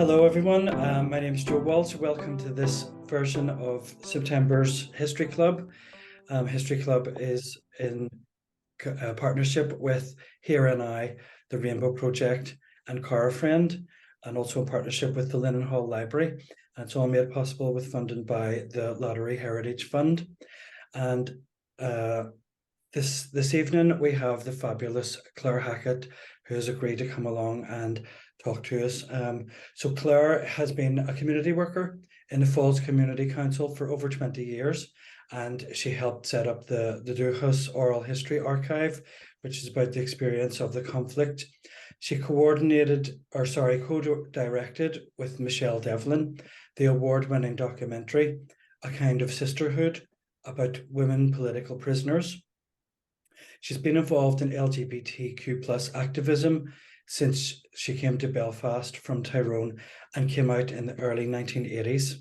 Hello, everyone. My name is Joe Walsh. Welcome to this version of September's History Club. History Club is in partnership with Here and I, the Rainbow Project, and Cara Friend, and also in partnership with the Lennon Hall Library. And it's all made possible with funding by the Lottery Heritage Fund. And this evening we have the fabulous Claire Hackett, who has agreed to come along and talk to us. So Claire has been a community worker in the Falls Community Council for over 20 years, and she helped set up the Dúchas Oral History Archive, which is about the experience of the conflict. She co-directed with Michelle Devlin the award-winning documentary, A Kind of Sisterhood, about women political prisoners. She's been involved in LGBTQ plus activism since she came to Belfast from Tyrone and came out in the early 1980s.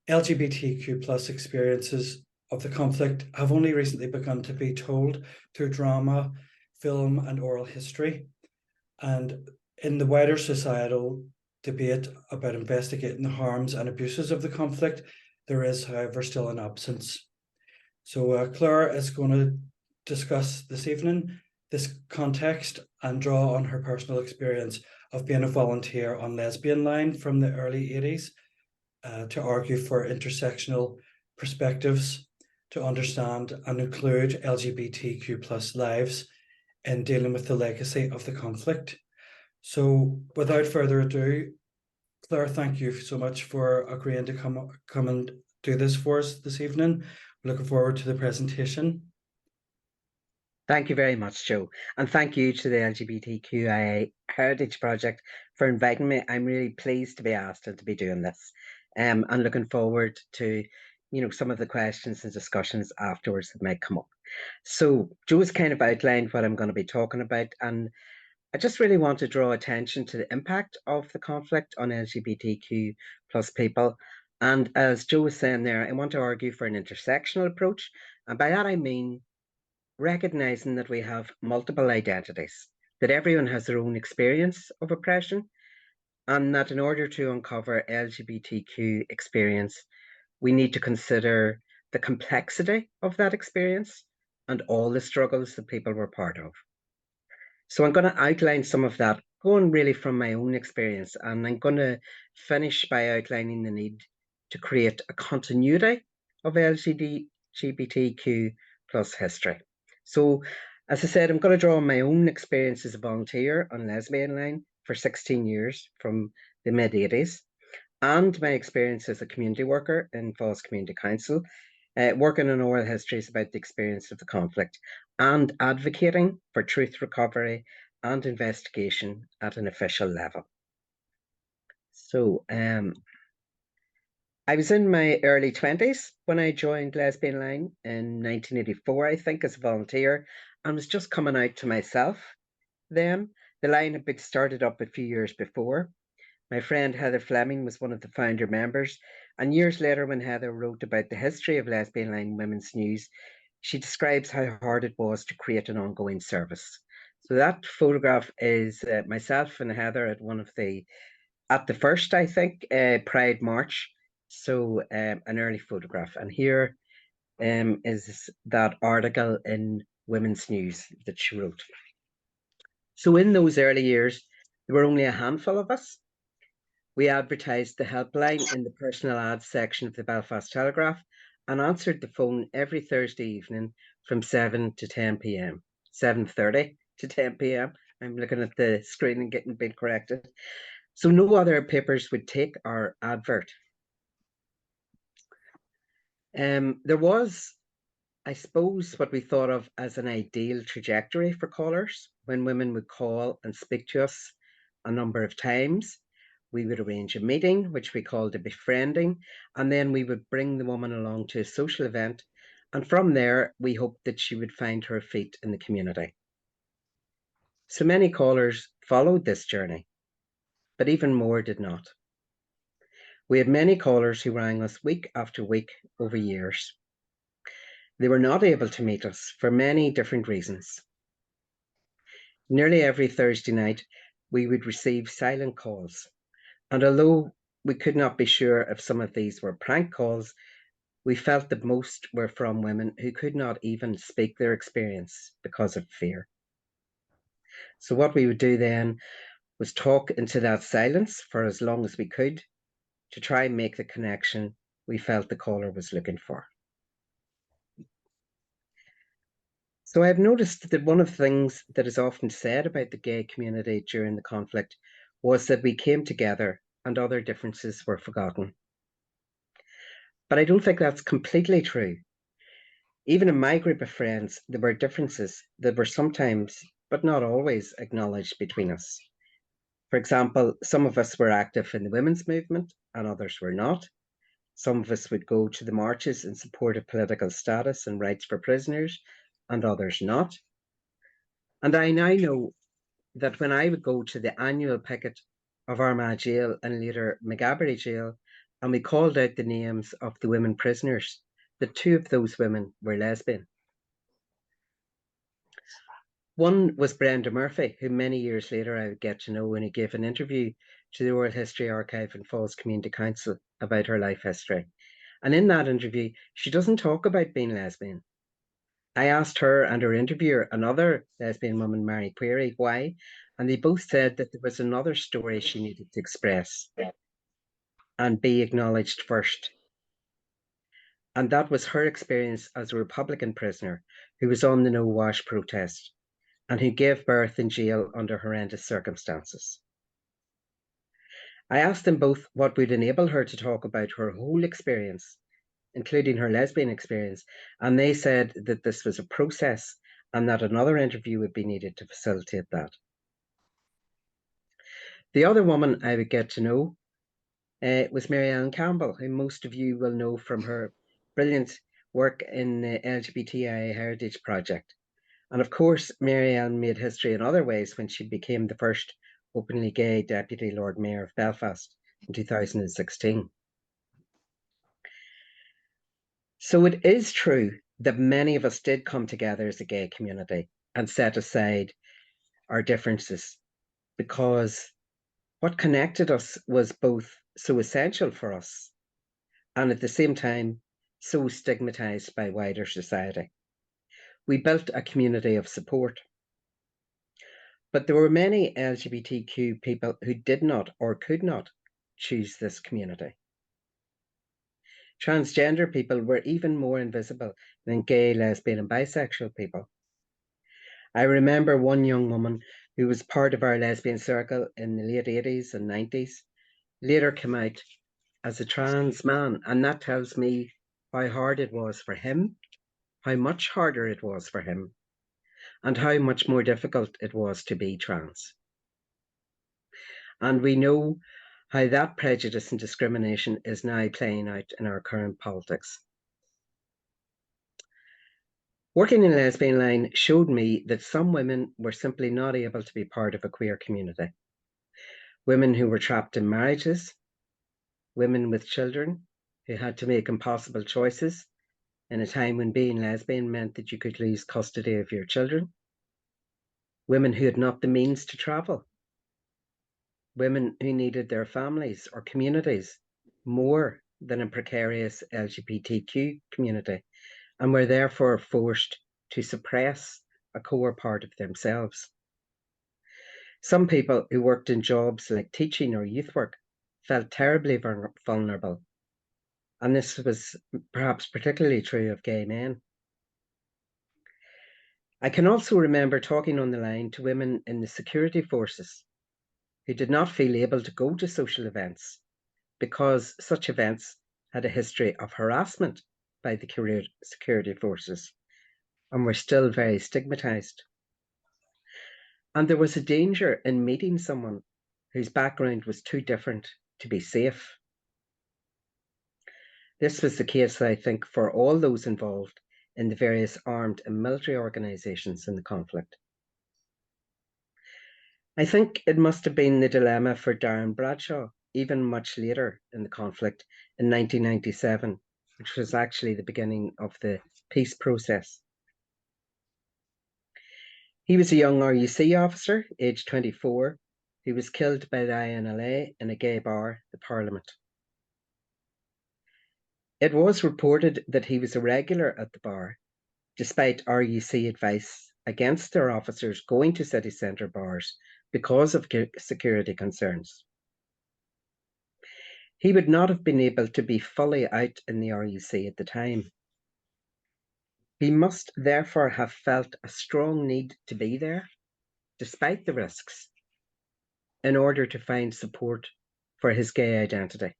LGBTQ plus experiences of the conflict have only recently begun to be told through drama, film, and oral history. And in the wider societal debate about investigating the harms and abuses of the conflict, there is, however, still an absence. So Claire is going to discuss this evening this context and draw on her personal experience of being a volunteer on Lesbian Line from the early 80s to argue for intersectional perspectives, to understand and include LGBTQ plus lives in dealing with the legacy of the conflict. So without further ado, Claire, thank you so much for agreeing to come and do this for us this evening. Looking forward to the presentation. Thank you very much, Joe. And thank you to the LGBTQIA Heritage Project for inviting me. I'm really pleased to be asked and to be doing this. And looking forward to, some of the questions and discussions afterwards that might come up. So Joe has kind of outlined what I'm going to be talking about. And I just really want to draw attention to the impact of the conflict on LGBTQ plus people. And as Joe was saying there, I want to argue for an intersectional approach. And by that, I mean recognizing that we have multiple identities, that everyone has their own experience of oppression, and that in order to uncover LGBTQ experience, we need to consider the complexity of that experience and all the struggles that people were part of. So I'm going to outline some of that, going really from my own experience, and I'm going to finish by outlining the need to create a continuity of LGBTQ plus history. So, as I said, I'm going to draw on my own experience as a volunteer on Lesbian Line for 16 years from the mid-80s, and my experience as a community worker in Falls Community Council, working on oral histories about the experience of the conflict and advocating for truth recovery and investigation at an official level. So, I was in my early 20s when I joined Lesbian Line in 1984, I think, as a volunteer, and was just coming out to myself then. The line had been started up a few years before. My friend Heather Fleming was one of the founder members, and years later, when Heather wrote about the history of Lesbian Line Women's News, she describes how hard it was to create an ongoing service. So that photograph is myself and Heather at the first, I think, Pride March. So an early photograph. And here is that article in Women's News that she wrote. So in those early years, there were only a handful of us. We advertised the helpline in the personal ads section of the Belfast Telegraph and answered the phone every Thursday evening from 7 to 10 p.m. 7:30 to 10 p.m. I'm looking at the screen and getting a bit corrected. So no other papers would take our advert. There was, I suppose, what we thought of as an ideal trajectory for callers. When women would call and speak to us a number of times, we would arrange a meeting, which we called a befriending, and then we would bring the woman along to a social event. And from there, we hoped that she would find her feet in the community. So many callers followed this journey, but even more did not. We had many callers who rang us week after week over years. They were not able to meet us for many different reasons. Nearly every Thursday night, we would receive silent calls And although we could not be sure if some of these were prank calls, we felt that most were from women who could not even speak their experience because of fear. So what we would do then was talk into that silence for as long as we could to try and make the connection we felt the caller was looking for. So I've noticed that one of the things that is often said about the gay community during the conflict was that we came together and other differences were forgotten. But I don't think that's completely true. Even in my group of friends, there were differences that were sometimes, but not always, acknowledged between us. For example, some of us were active in the women's movement and others were not. Some of us would go to the marches in support of political status and rights for prisoners, and others not. And I now know that when I would go to the annual picket of Armagh Jail and later McGabbery Jail, and we called out the names of the women prisoners, that two of those women were lesbian. One was Brenda Murphy, who many years later I would get to know when he gave an interview to the Oral History Archive and Falls Community Council about her life history. And in that interview, she doesn't talk about being lesbian. I asked her and her interviewer, another lesbian woman, Mary Query, why, and they both said that there was another story she needed to express and be acknowledged first. And that was her experience as a Republican prisoner who was on the No Wash protest and who gave birth in jail under horrendous circumstances. I asked them both what would enable her to talk about her whole experience, including her lesbian experience, and they said that this was a process and that another interview would be needed to facilitate that. The other woman I would get to know was Mary Ellen Campbell, who most of you will know from her brilliant work in the LGBTI Heritage Project. And of course, Mary Ellen made history in other ways when she became the first openly gay Deputy Lord Mayor of Belfast in 2016. So it is true that many of us did come together as a gay community and set aside our differences because what connected us was both so essential for us and at the same time so stigmatized by wider society. We built a community of support. But there were many LGBTQ people who did not or could not choose this community. Transgender people were even more invisible than gay, lesbian, and bisexual people. I remember one young woman who was part of our lesbian circle in the late 80s and 90s later came out as a trans man, and that tells me how hard it was for him, how much harder it was for him, and how much more difficult it was to be trans. And we know how that prejudice and discrimination is now playing out in our current politics. Working in Lesbian Line showed me that some women were simply not able to be part of a queer community. Women who were trapped in marriages, women with children who had to make impossible choices in a time when being lesbian meant that you could lose custody of your children, women who had not the means to travel, women who needed their families or communities more than a precarious LGBTQ community and were therefore forced to suppress a core part of themselves. Some people who worked in jobs like teaching or youth work felt terribly vulnerable, and this was perhaps particularly true of gay men. I can also remember talking on the line to women in the security forces who did not feel able to go to social events because such events had a history of harassment by the security forces and were still very stigmatized. And there was a danger in meeting someone whose background was too different to be safe. This was the case, I think, for all those involved in the various armed and military organizations in the conflict. I think it must have been the dilemma for Darren Bradshaw, even much later in the conflict in 1997, which was actually the beginning of the peace process. He was a young RUC officer, aged 24, he was killed by the INLA in a gay bar, the Parliament. It was reported that he was a regular at the bar, despite RUC advice against their officers going to city centre bars because of security concerns. He would not have been able to be fully out in the RUC at the time. He must therefore have felt a strong need to be there, despite the risks, in order to find support for his gay identity.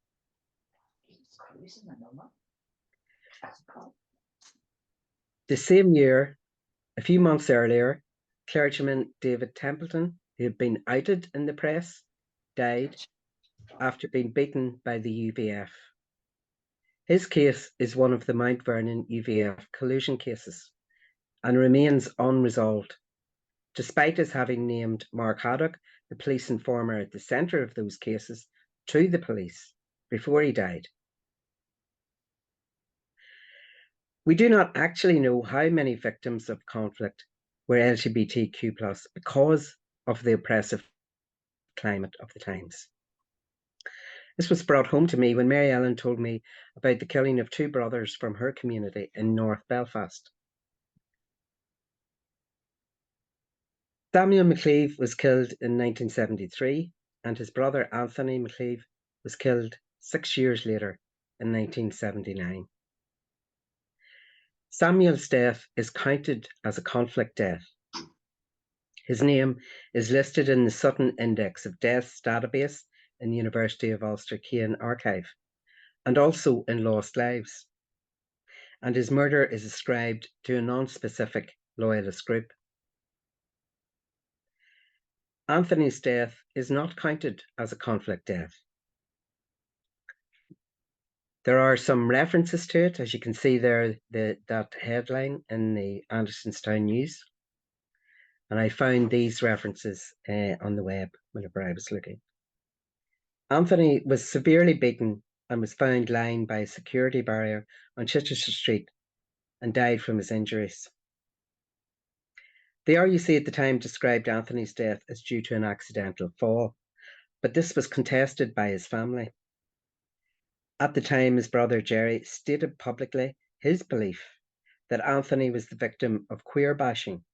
The same year, a few months earlier, clergyman David Templeton, who had been outed in the press, died after being beaten by the UVF. His case is one of the Mount Vernon UVF collusion cases and remains unresolved, despite us having named Mark Haddock, the police informer at the centre of those cases, to the police before he died. We do not actually know how many victims of conflict were LGBTQ+ because of the oppressive climate of the times. This was brought home to me when Mary Ellen told me about the killing of 2 brothers from her community in North Belfast. Samuel McLeave was killed in 1973, and his brother Anthony McLeave was killed 6 years later in 1979. Samuel's death is counted as a conflict death. His name is listed in the Sutton Index of Deaths database in the University of Ulster Keane archive, and also in Lost Lives. And his murder is ascribed to a non-specific loyalist group. Anthony's death is not counted as a conflict death. There are some references to it, as you can see there, that headline in the Andersonstown News. And I found these references on the web whenever I was looking. Anthony was severely beaten and was found lying by a security barrier on Chichester Street and died from his injuries. The RUC at the time described Anthony's death as due to an accidental fall, but this was contested by his family. At the time, his brother Jerry stated publicly his belief that Anthony was the victim of queer bashing,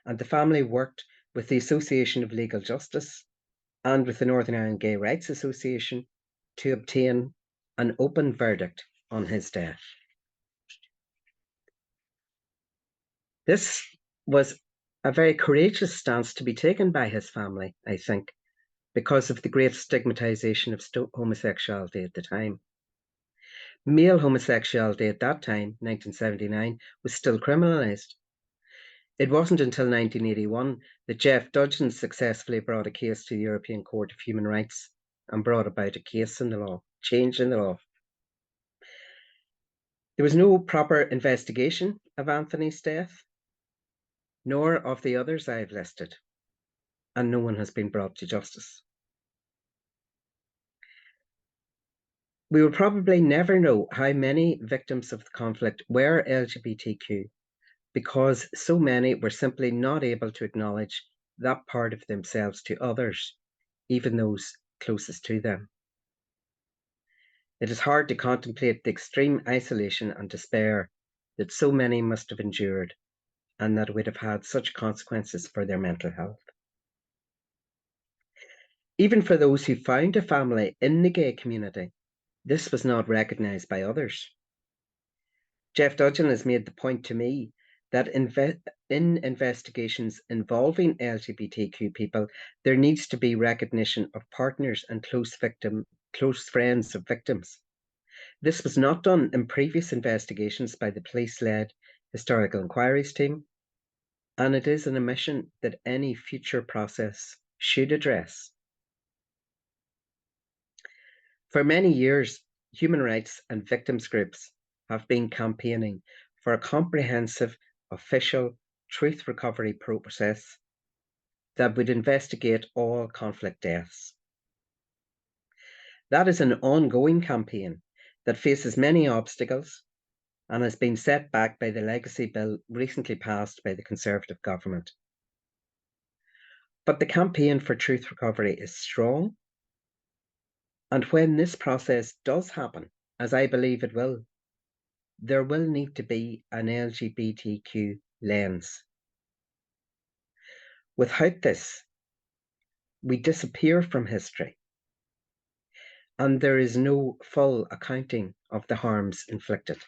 and the family worked with the Association of Legal Justice and with the Northern Ireland Gay Rights Association to obtain an open verdict on his death. This was a very courageous stance to be taken by his family, I think, because of the great stigmatisation of homosexuality at the time. Male homosexuality at that time, 1979, was still criminalised. It wasn't until 1981 that Jeff Dudgeon successfully brought a case to the European Court of Human Rights and brought about a case in the law, change in the law. There was no proper investigation of Anthony's death, nor of the others I've listed, and no one has been brought to justice. We will probably never know how many victims of the conflict were LGBTQ because so many were simply not able to acknowledge that part of themselves to others, even those closest to them. It is hard to contemplate the extreme isolation and despair that so many must have endured, and that would have had such consequences for their mental health. Even for those who found a family in the gay community, this was not recognised by others. Jeff Dudgeon has made the point to me that in investigations involving LGBTQ people, there needs to be recognition of partners and close friends of victims. This was not done in previous investigations by the police-led historical inquiries team, and it is an omission that any future process should address. For many years, human rights and victims groups have been campaigning for a comprehensive, official truth recovery process that would investigate all conflict deaths. That is an ongoing campaign that faces many obstacles and has been set back by the legacy bill recently passed by the Conservative government. But the campaign for truth recovery is strong. And when this process does happen, as I believe it will, there will need to be an LGBTQ lens. Without this, we disappear from history, and there is no full accounting of the harms inflicted.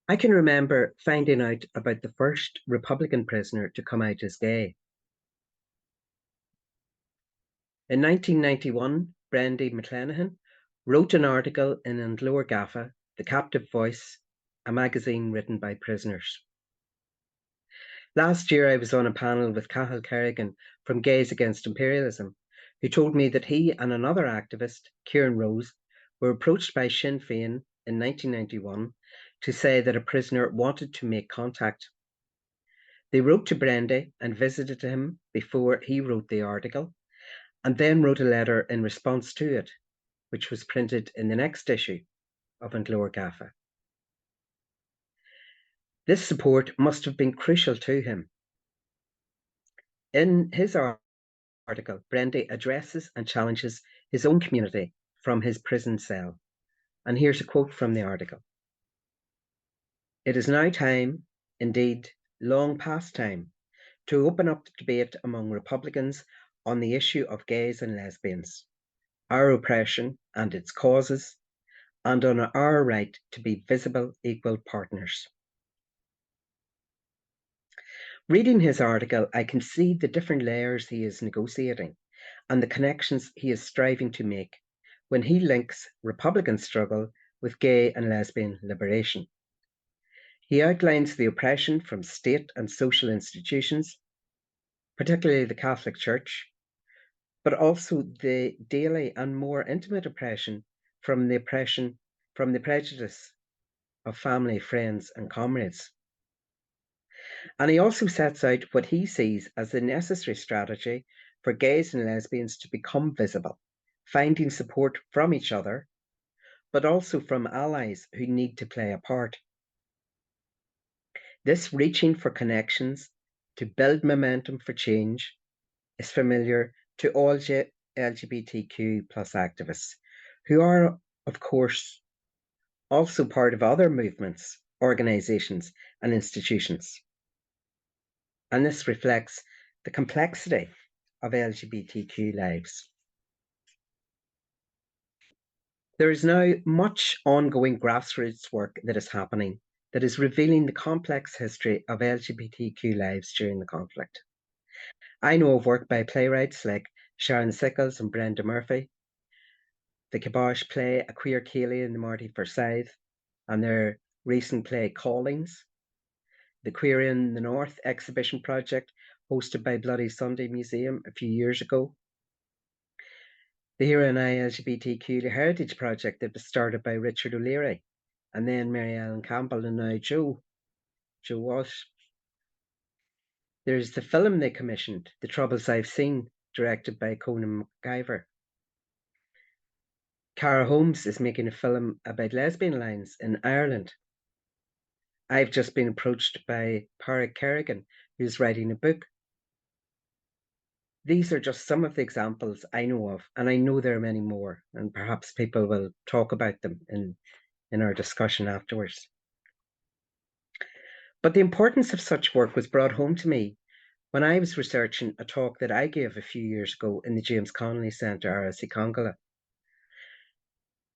I can remember finding out about the first Republican prisoner to come out as gay. In 1991, Brendy McClenaghan wrote an article in An-Lua Gaffa, The Captive Voice, a magazine written by prisoners. Last year, I was on a panel with Cathal Kerrigan from Gays Against Imperialism, who told me that he and another activist, Kieran Rose, were approached by Sinn Féin in 1991 to say that a prisoner wanted to make contact. They wrote to Brendy and visited him before he wrote the article, and then wrote a letter in response to it, which was printed in the next issue of An-Lua Gaffa. This support must have been crucial to him. In his article, Brendy addresses and challenges his own community from his prison cell. And here's a quote from the article. "It is now time, indeed long past time, to open up the debate among Republicans on the issue of gays and lesbians, our oppression and its causes, and on our right to be visible equal partners." Reading his article, I can see the different layers he is negotiating and the connections he is striving to make when he links Republican struggle with gay and lesbian liberation. He outlines the oppression from state and social institutions, particularly the Catholic Church, but also the daily and more intimate oppression from the prejudice of family, friends, and comrades. And he also sets out what he sees as the necessary strategy for gays and lesbians to become visible, finding support from each other, but also from allies who need to play a part. This reaching for connections to build momentum for change is familiar to all LGBTQ plus activists, who are, of course, also part of other movements, organisations, and institutions. And this reflects the complexity of LGBTQ lives. There is now much ongoing grassroots work that is happening that is revealing the complex history of LGBTQ lives during the conflict. I know of work by playwrights like Sharon Sickles and Brenda Murphy, the Kibosh play A Queer Ceilidh and the Marty Forsyth, and their recent play Callings, the Queer in the North exhibition project hosted by Bloody Sunday Museum a few years ago, the Here and I LGBTQ Heritage Project that was started by Richard O'Leary, and then Mary Ellen Campbell, and now Joe Walsh. There's the film they commissioned, The Troubles I've Seen, directed by Conan McIver. Cara Holmes is making a film about lesbian lines in Ireland. I've just been approached by Pádraig Kerrigan, who's writing a book. These are just some of the examples I know of, and I know there are many more, and perhaps people will talk about them in our discussion afterwards. But the importance of such work was brought home to me when I was researching a talk that I gave a few years ago in the James Connolly Centre, RSC Congola.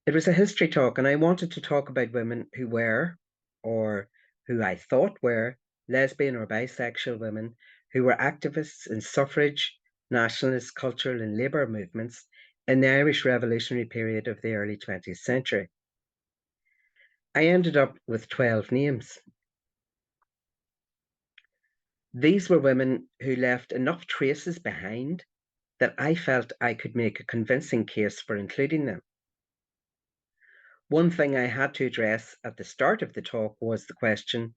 It was a history talk, and I wanted to talk about women who were, or who I thought were, lesbian or bisexual women who were activists in suffrage, nationalist, cultural, and labour movements in the Irish revolutionary period of the early 20th century. I ended up with 12 names. These were women who left enough traces behind that I felt I could make a convincing case for including them. One thing I had to address at the start of the talk was the question,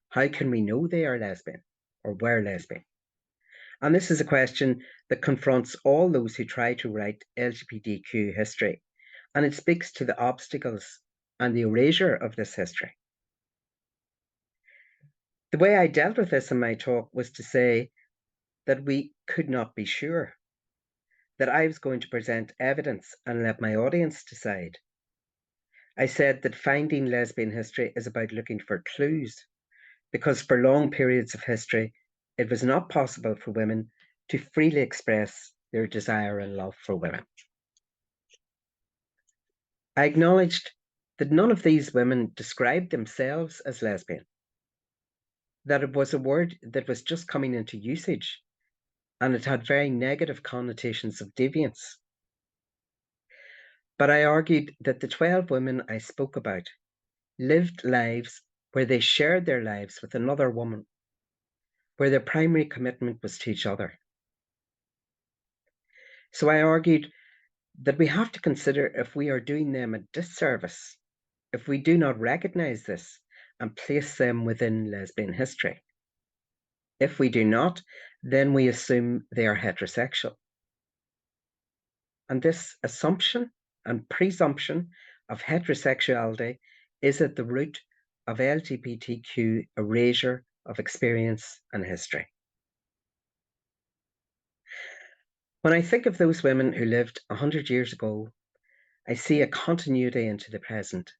how can we know they are lesbian or were lesbian? And this is a question that confronts all those who try to write LGBTQ history, and it speaks to the obstacles and the erasure of this history. The way I dealt with this in my talk was to say that we could not be sure, that I was going to present evidence and let my audience decide. I said that finding lesbian history is about looking for clues, because for long periods of history, it was not possible for women to freely express their desire and love for women. I acknowledged that none of these women described themselves as lesbian, that it was a word that was just coming into usage, and it had very negative connotations of deviance. But I argued that the 12 women I spoke about lived lives where they shared their lives with another woman, where their primary commitment was to each other. So I argued that we have to consider if we are doing them a disservice if we do not recognize this and place them within lesbian history. If we do not, then we assume they are heterosexual. And this assumption and presumption of heterosexuality is at the root of LGBTQ erasure of experience and history. When I think of those women who lived 100 years ago, I see a continuity into the present,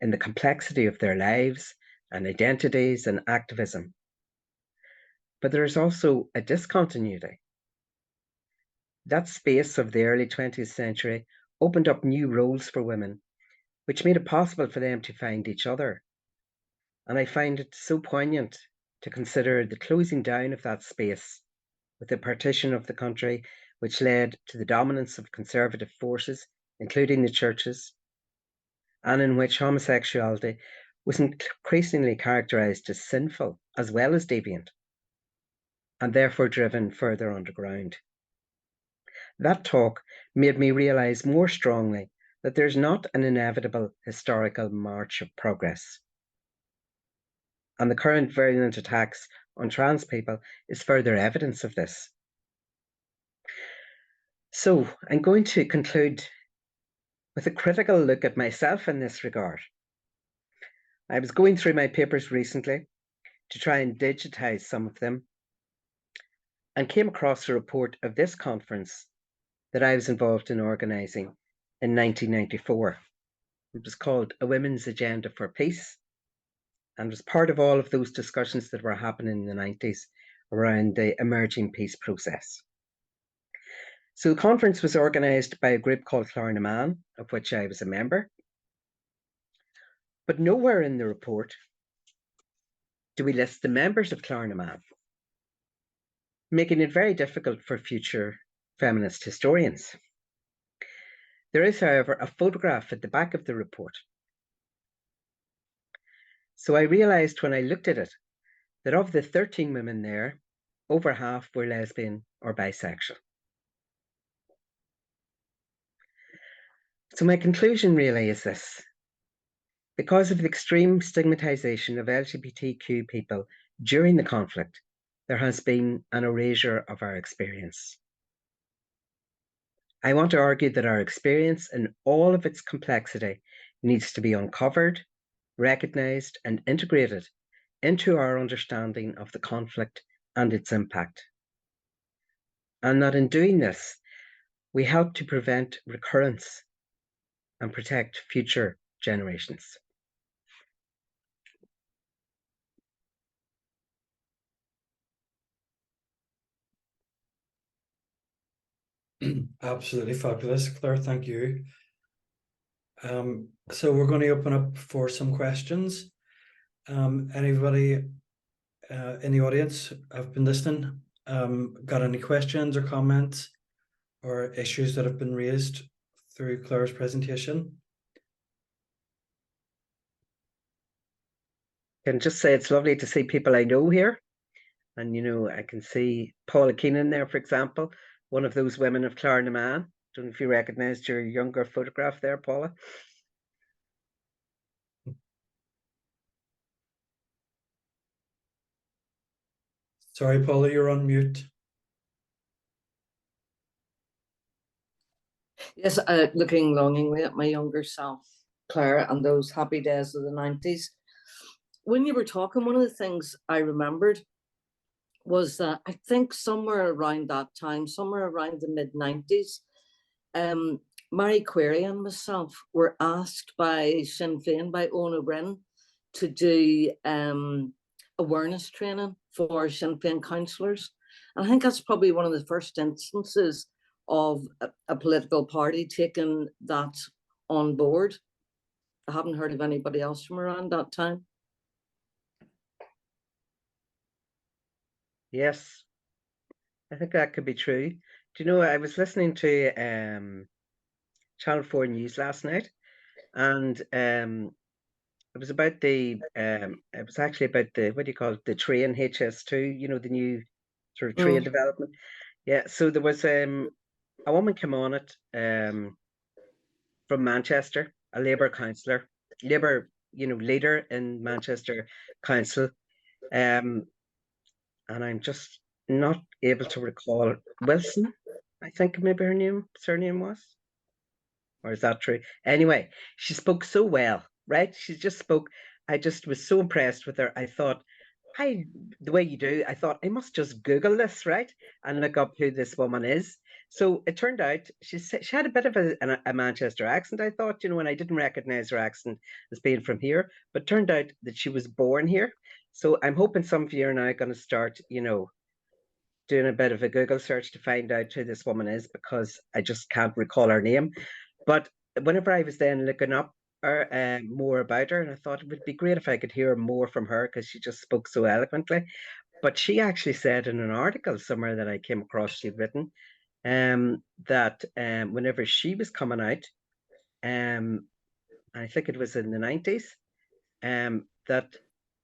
in the complexity of their lives and identities and activism. But there is also a discontinuity. That space of the early 20th century opened up new roles for women, which made it possible for them to find each other. And I find it so poignant to consider the closing down of that space with the partition of the country, which led to the dominance of conservative forces, including the churches, and in which homosexuality was increasingly characterized as sinful as well as deviant, and therefore driven further underground. That talk made me realize more strongly that there's not an inevitable historical march of progress. And the current virulent attacks on trans people is further evidence of this. So I'm going to conclude with a critical look at myself in this regard. I was going through my papers recently to try and digitize some of them and came across a report of this conference that I was involved in organizing in 1994. It was called A Women's Agenda for Peace, and was part of all of those discussions that were happening in the 90s around the emerging peace process. So the conference was organised by a group called Clárnamán, of which I was a member. But nowhere in the report do we list the members of Clárnamán, making it very difficult for future feminist historians. There is, however, a photograph at the back of the report. So I realised when I looked at it that of the 13 women there, over half were lesbian or bisexual. So my conclusion really is this. Because of the extreme stigmatization of LGBTQ people during the conflict, there has been an erasure of our experience. I want to argue that our experience in all of its complexity needs to be uncovered, recognized, and integrated into our understanding of the conflict and its impact. And that in doing this, we help to prevent recurrence and protect future generations. Absolutely fabulous, Claire. Thank you. So we're going to open up for some questions. Anybody in the audience have been listening? Got any questions or comments or issues that have been raised through Claire's presentation? I can just say it's lovely to see people I know here. And, I can see Paula Keenan there, for example, one of those women of Clárnamán. Don't know if you recognised your younger photograph there, Paula. Sorry, Paula, you're on mute. Yes, looking longingly at my younger self. Claire, and those happy days of the 90s. When you were talking, one of the things I remembered was that I think somewhere around that time, somewhere around the mid-90s, Mary Query and myself were asked by Sinn Féin, by Owen O'Brien, to do awareness training for Sinn Féin councillors. And I think that's probably one of the first instances of a political party taking that on board. I haven't heard of anybody else from around that time. Yes, I think that could be true. Do you know, I was listening to Channel 4 News last night, and it was about it was actually about the, what do you call it, the train HS2, you know, the new sort of train development. Yeah, so there was a woman came on it from Manchester, a Labour councillor, Labour, you know, leader in Manchester Council. And I'm just not able to recall Wilson, I think maybe her surname was. Or is that true? Anyway, she spoke so well, right? She just spoke. I just was so impressed with her. I thought, the way you do, I thought I must just Google this, right? And look up who this woman is. So it turned out she had a bit of a Manchester accent, I thought, you know, and I didn't recognize her accent as being from here, but turned out that she was born here. So I'm hoping some of you are now going to start, you know, doing a bit of a Google search to find out who this woman is, because I just can't recall her name. But whenever I was then looking up her, more about her, and I thought it would be great if I could hear more from her, because she just spoke so eloquently. But she actually said in an article somewhere that I came across, she'd written that whenever she was coming out, I think it was in the 90s, that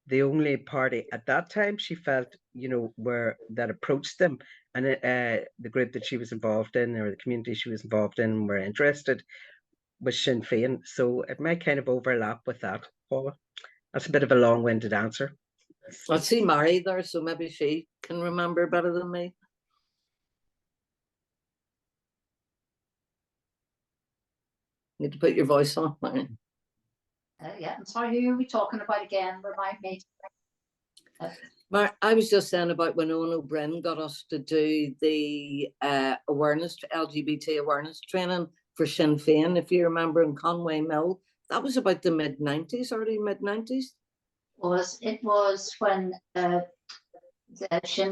the only party at that time she felt, you know, that approached them, and the group that she was involved in, or the community she was involved in, were interested, was Sinn Féin. So it might kind of overlap with that, Paula. That's a bit of a long-winded answer. I see Mary there, so maybe she can remember better than me. Need to put your voice on, Mary. Yeah, I'm sorry, who are we talking about again? Remind me. I was just saying about when Owen O'Brien got us to do the LGBT awareness training for Sinn Féin, if you remember, in Conway Mill. That was about the mid-90s, early mid-90s. It was when Sinn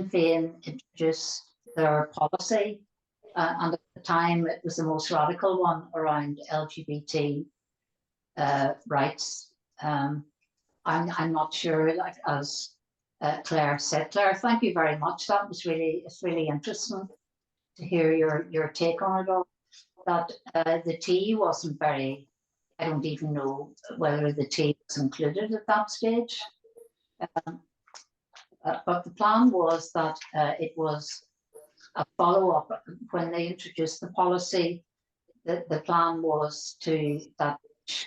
Féin introduced their policy, and at the time it was the most radical one around LGBT rights. I'm not sure, like, as Claire said. Claire, thank you very much. That was it's really interesting to hear your take on it all. That the tea wasn't very, I don't even know whether the tea was included at that stage. But the plan was that it was a follow-up. When they introduced the policy, the plan was that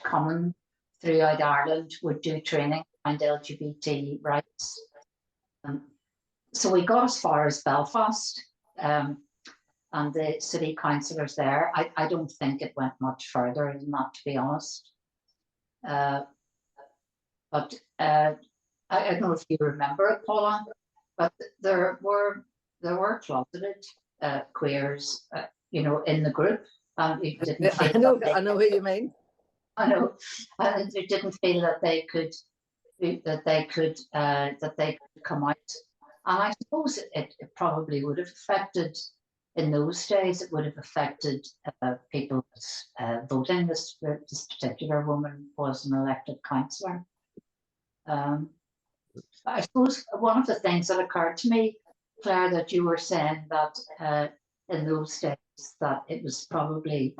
common throughout Ireland would do training around LGBT rights. So we got as far as Belfast, and the city councillors there. I don't think it went much further than that, to be honest. But I don't know if you remember it, Paula, but there were closeted queers, you know, in the group. I know who you mean. I know, and they didn't feel that they could come out. And I suppose it probably would have affected, in those days, it would have affected people's voting. This particular woman was an elected councillor. I suppose one of the things that occurred to me, Claire, that you were saying that in those days that it was probably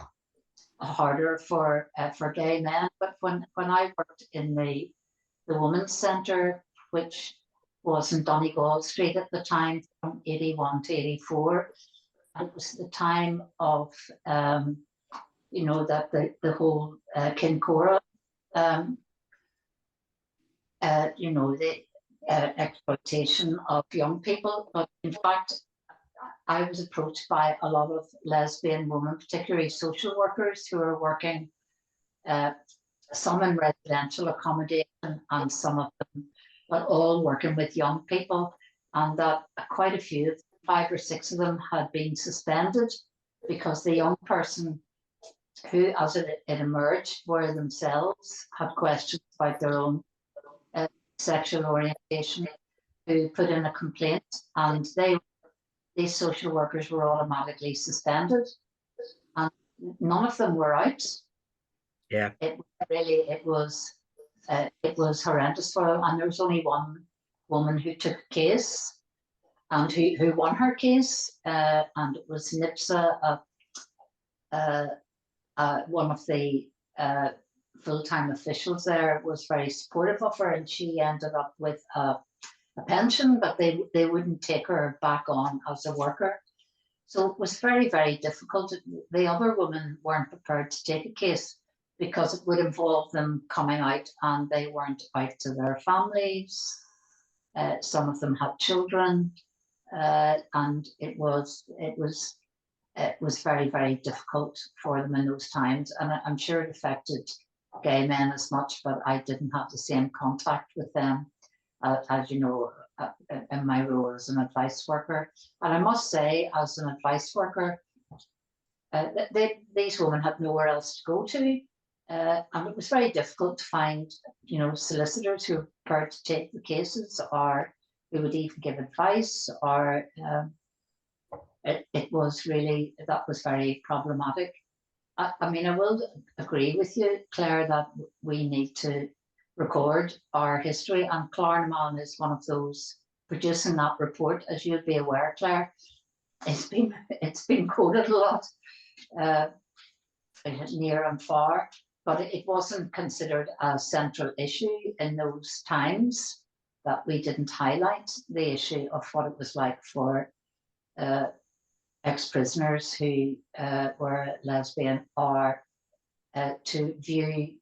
harder for gay men. But when I worked in the Women's Centre, which was in Donegal Street at the time, from 81 to 84, it was the time of you know, that the whole Kincora, you know, the exploitation of young people. But in fact, I was approached by a lot of lesbian women, particularly social workers, who are working some in residential accommodation and some of them, but all working with young people, and that quite a few, 5 or 6 of them, had been suspended because the young person who, as it emerged, were themselves had questions about their own sexual orientation, who put in a complaint, and these social workers were automatically suspended, and none of them were out. Yeah. It was horrendous for them, and there was only one woman who took a case and who won her case, and it was NIPSA, one of the full-time officials there was very supportive of her, and she ended up with a pension, but they wouldn't take her back on as a worker. So it was very, very difficult. The other women weren't prepared to take a case because it would involve them coming out, and they weren't out to their families. Some of them had children, and it was very, very difficult for them in those times. And I'm sure it affected gay men as much, but I didn't have the same contact with them, as you know, in my role as an advice worker. And I must say, as an advice worker, these women had nowhere else to go to. And it was very difficult to find, solicitors who were prepared to take the cases, or who would even give advice, or it was really, that was very problematic. I mean, I will agree with you, Claire, that we need to record our history, and Claremont is one of those producing that report. As you'd be aware, Claire, it's been quoted a lot, near and far, but it wasn't considered a central issue in those times, that we didn't highlight the issue of what it was like for ex-prisoners who were lesbian, or to view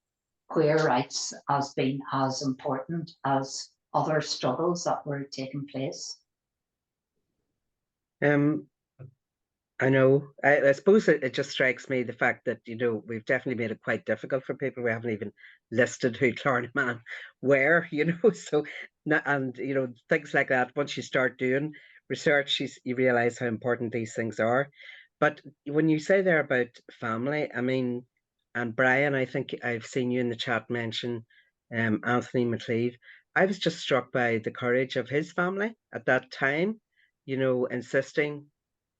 queer rights as being as important as other struggles that were taking place. I know. I suppose it just strikes me the fact that, we've definitely made it quite difficult for people. We haven't even listed who Claremont were, so, and, things like that. Once you start doing research, you realise how important these things are. But when you say there about family, I mean, and Brian, I think I've seen you in the chat mention Anthony McLeave. I was just struck by the courage of his family at that time, insisting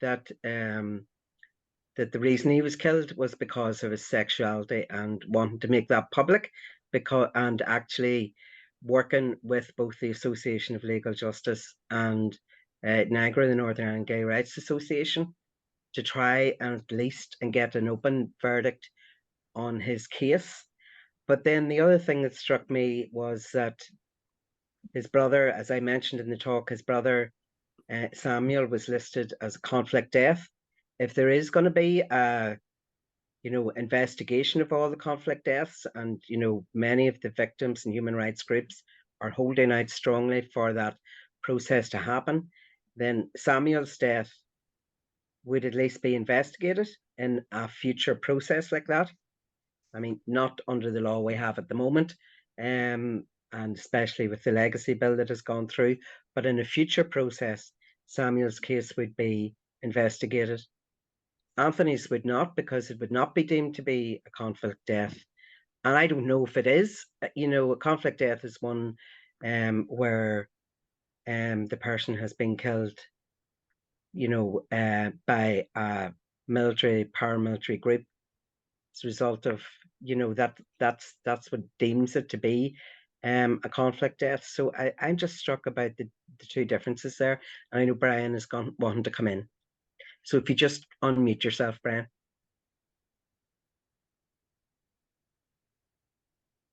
that that the reason he was killed was because of his sexuality, and wanting to make that public, and actually working with both the Association of Legal Justice and NAGRA, the Northern Ireland Gay Rights Association, to try and at least get an open verdict on his case. But then the other thing that struck me was that his brother, as I mentioned in the talk, his brother Samuel was listed as a conflict death. If there is going to be a investigation of all the conflict deaths, and many of the victims and human rights groups are holding out strongly for that process to happen, then Samuel's death would at least be investigated in a future process like that. I mean, not under the law we have at the moment, and especially with the legacy bill that has gone through, but in a future process, Samuel's case would be investigated. Anthony's would not, because it would not be deemed to be a conflict death. And I don't know if it is. A conflict death is one where the person has been killed, by a paramilitary group as a result of, that's what deems it to be a conflict death. So I'm just struck about the two differences there. And I know Brian is wanting to come in. So if you just unmute yourself, Brian.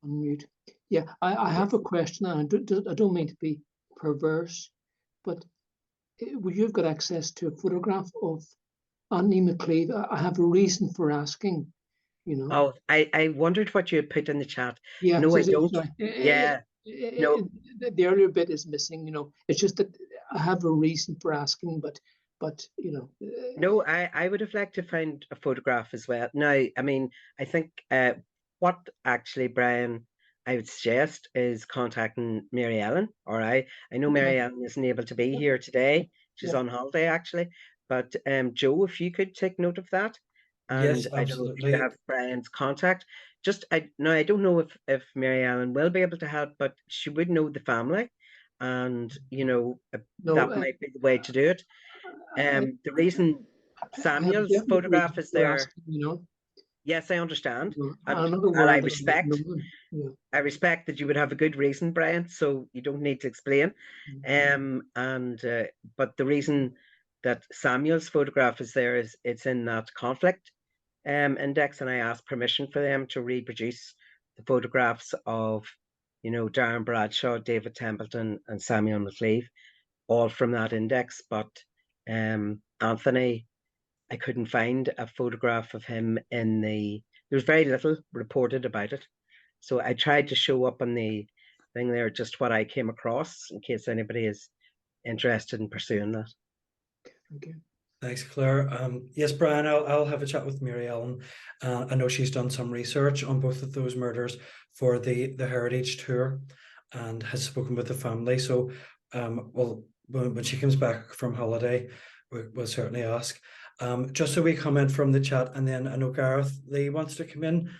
Unmute. Yeah, I have a question, and I don't mean to be perverse, but you've got access to a photograph of Anthony McLeave. I have a reason for asking, Oh, I wondered what you had put in the chat. Yeah, no, I don't. Sorry. Yeah. No. The earlier bit is missing, It's just that I have a reason for asking, but No, I would have liked to find a photograph as well. Now, I mean, I think what actually, Brian, I would suggest is contacting Mary Ellen. Or I know Okay. Mary Ellen isn't able to be here today. She's Yeah. on holiday actually. But Joe, if you could take note of that, Yes, and I don't know if you absolutely. have Brian's contact. Just I don't know if Mary Ellen will be able to help, but she would know the family, and you know No, that might be the way to do it. I, The reason I have a Samuel's definite reason photograph is for there. asking, you know. Yes, I understand, I'm not and aware that I didn't know them. Yeah. I respect that you would have a good reason, Brian. So you don't need to explain. And but the reason that Samuel's photograph is there is it's in that conflict index, and I asked permission for them to reproduce the photographs of, you know, Darren Bradshaw, David Templeton, and Samuel McLeave, all from that index. But Anthony, I couldn't find a photograph of him in the. There was very little reported about it, so I tried to show up on the thing there just what I came across in case anybody is interested in pursuing that. Thank you. Thanks, Claire. Yes, Brian, I'll have a chat with Mary Ellen. I know she's done some research on both of those murders for the heritage tour, and has spoken with the family. So, well, when she comes back from holiday, we'll certainly ask. Just so we come in from the chat, and then I know Gareth Lee wants to come in.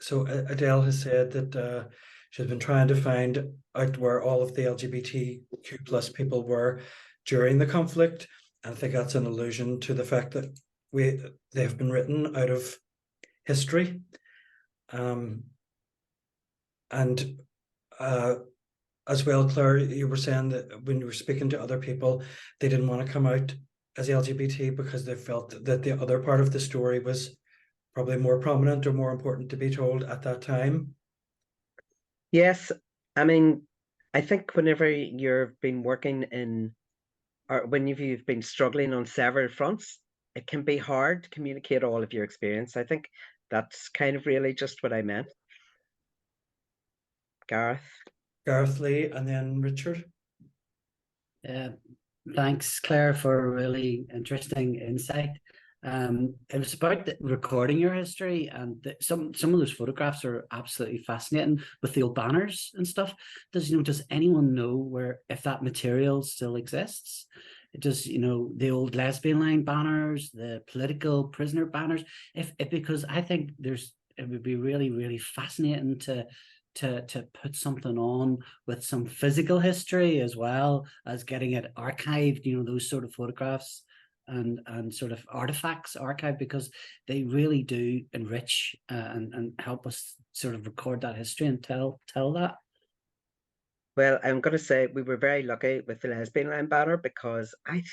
So Adele has said that she's been trying to find out where all of the LGBTQ plus people were during the conflict. And I think that's an allusion to the fact that they have been written out of history. And as well, Claire, you were saying that when you were speaking to other people, they didn't want to come out as LGBT because they felt that the other part of the story was probably more prominent or more important to be told at that time. Yes, I mean, I think whenever you've been working in, or when you've been struggling on several fronts, it can be hard to communicate all of your experience. I think that's kind of really just what I meant. Gareth Lee, and then Richard. Thanks, Claire, for a really interesting insight. It was about recording your history, and some of those photographs are absolutely fascinating with the old banners and stuff. Does anyone know where, if that material still exists? Does the old lesbian line banners, the political prisoner banners? Because I think it would be really, really fascinating to put something on with some physical history as well as getting it archived, those sort of photographs and sort of artifacts archived, because they really do enrich and help us sort of record that history and tell that. Well, I'm going to say we were very lucky with the lesbian line banner, because I'm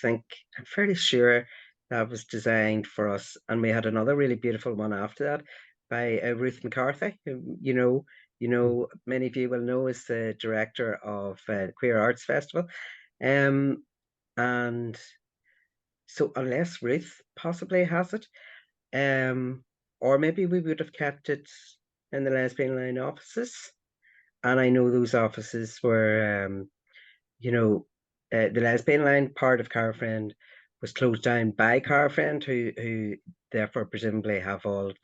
fairly sure that was designed for us, and we had another really beautiful one after that by Ruth McCarthy, who many of you will know is the director of Queer Arts Festival, and so unless Ruth possibly has it, or maybe we would have kept it in the lesbian line offices. And I know those offices were, the lesbian line part of Car Friend was closed down by Car Friend, who therefore presumably have all of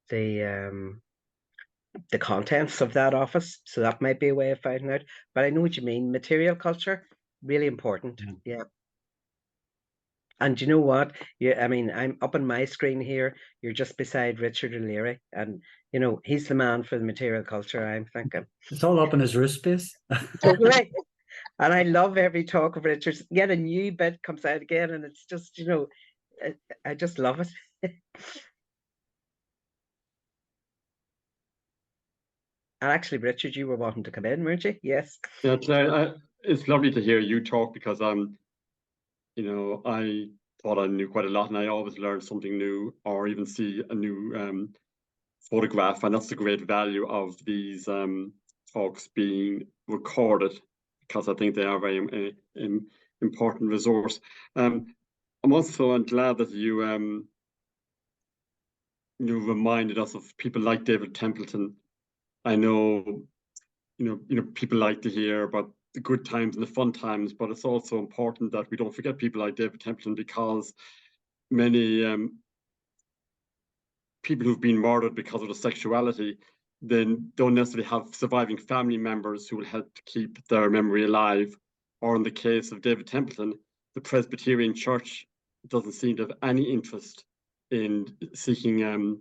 the contents of that office. So that might be a way of finding out. But I know what you mean. Material culture, really important. Yeah. And you know what? I'm up on my screen here. You're just beside Richard O'Leary, and he's the man for the material culture, I'm thinking. It's all up in his roof space. Totally. And I love every talk of Richard's. Yet a new bit comes out again, and it's just, I just love it. And actually, Richard, you were wanting to come in, weren't you? Yes. Yeah, Claire, it's lovely to hear you talk, because I thought I knew quite a lot, and I always learn something new, or even see a new photograph, and that's the great value of these talks being recorded, because I think they are very important resource. I'm also glad that you reminded us of people like David Templeton. I know people like to hear about the good times and the fun times, but it's also important that we don't forget people like David Templeton, because many people who've been murdered because of their sexuality then don't necessarily have surviving family members who will help to keep their memory alive. Or in the case of David Templeton, the Presbyterian Church doesn't seem to have any interest in seeking,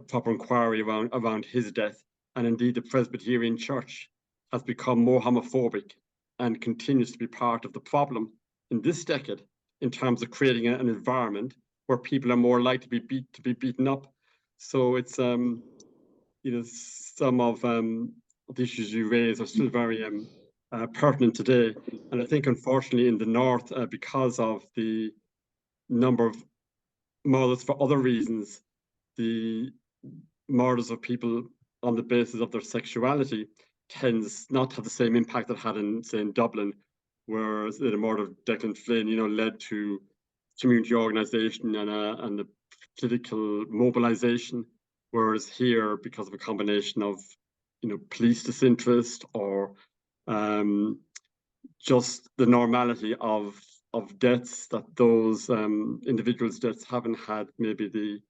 proper inquiry around his death. And indeed, the Presbyterian Church has become more homophobic and continues to be part of the problem in this decade in terms of creating an environment where people are more likely to be beaten up. So it's some of the issues you raise are still very pertinent today. And I think unfortunately in the North, because of the number of murders for other reasons, the murders of people on the basis of their sexuality tends not to have the same impact that had in, say, in Dublin, where the murder of Declan Flynn, led to community organisation and the political mobilisation, whereas here, because of a combination of, police disinterest or just the normality of deaths, that those individuals' deaths haven't had maybe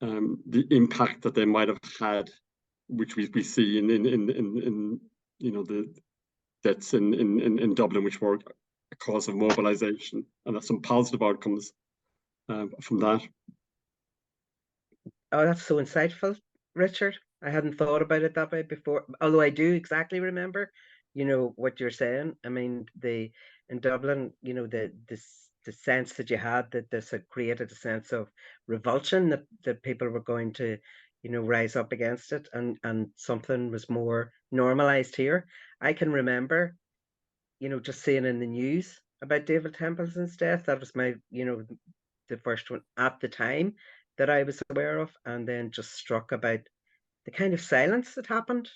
the impact that they might have had, which we see in the deaths in Dublin, which were a cause of mobilisation, and that's some positive outcomes from that. Oh, that's so insightful, Richard. I hadn't thought about it that way before, although I do exactly remember, what you're saying. I mean, in Dublin, the sense that you had that this had created a sense of revulsion that people were going to, rise up against it, and something was more normalized here. I can remember, just seeing in the news about David Templeton's death. That was my, the first one at the time that I was aware of, and then just struck about the kind of silence that happened,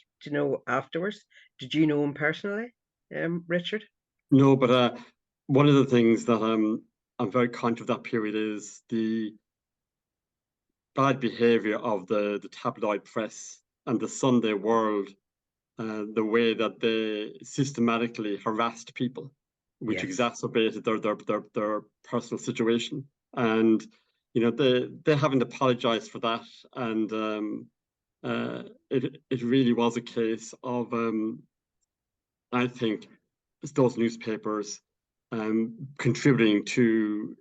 afterwards. Did you know him personally, Richard? No, but one of the things that I'm very conscious of that period is the bad behaviour of the tabloid press and the Sunday World, the way that they systematically harassed people, which Yes. exacerbated their personal situation. And they haven't apologized for that, and it really was a case of I think those newspapers contributing to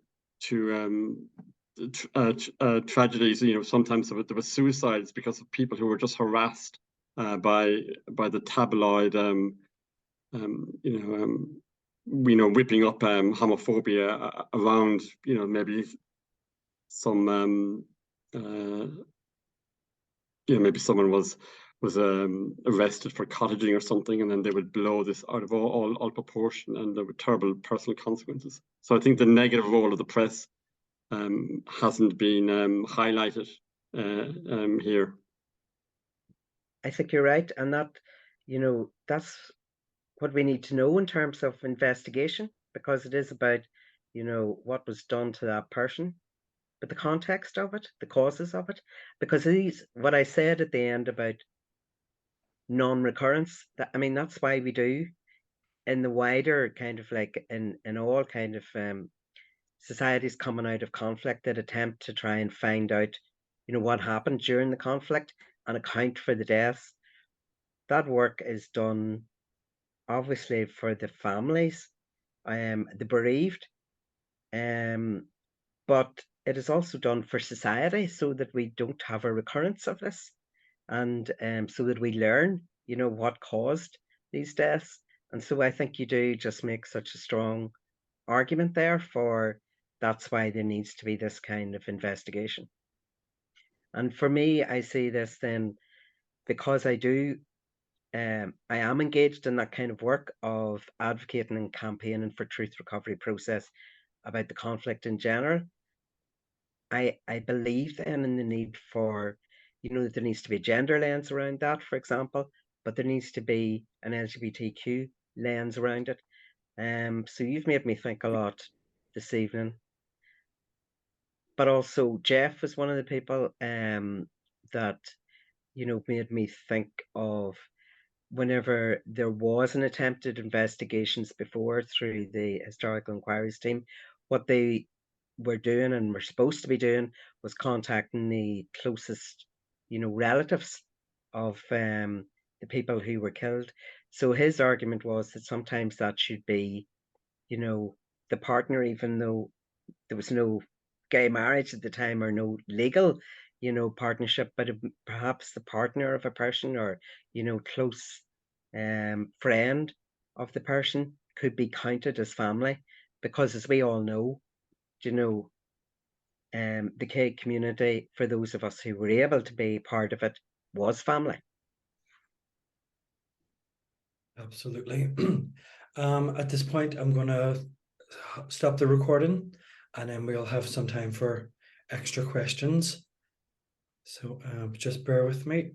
tragedies. Sometimes there were suicides because of people who were just harassed by the tabloid, whipping up homophobia around, maybe some, maybe someone was arrested for cottaging or something, and then they would blow this out of all proportion, and there were terrible personal consequences. So I think the negative role of the press hasn't been highlighted here. I think you're right, and that, that's what we need to know in terms of investigation, because it is about, what was done to that person, but the context of it, the causes of it, because what I said at the end about non-recurrence, that's why we do in the wider kind of like in all kind of societies coming out of conflict that attempt to try and find out, what happened during the conflict and account for the deaths. That work is done obviously for the families, the bereaved, but it is also done for society so that we don't have a recurrence of this, and so that we learn, what caused these deaths. And so I think you do just make such a strong argument there for that's why there needs to be this kind of investigation. And for me, I see this then because I am engaged in that kind of work of advocating and campaigning for truth recovery process about the conflict in general. I believe then in the need for, there needs to be a gender lens around that, for example, but there needs to be an LGBTQ lens around it. So you've made me think a lot this evening. But also Jeff was one of the people that, made me think of whenever there was an attempted investigations before through the historical inquiries team, what they were doing and were supposed to be doing was contacting the closest, relatives of the people who were killed. So his argument was that sometimes that should be, the partner, even though there was no gay marriage at the time or no legal, partnership, but perhaps the partner of a person or, close friend of the person could be counted as family, because as we all know, the gay community, for those of us who were able to be part of it, was family. Absolutely. At this point, I'm going to stop the recording, and then we'll have some time for extra questions. So just bear with me.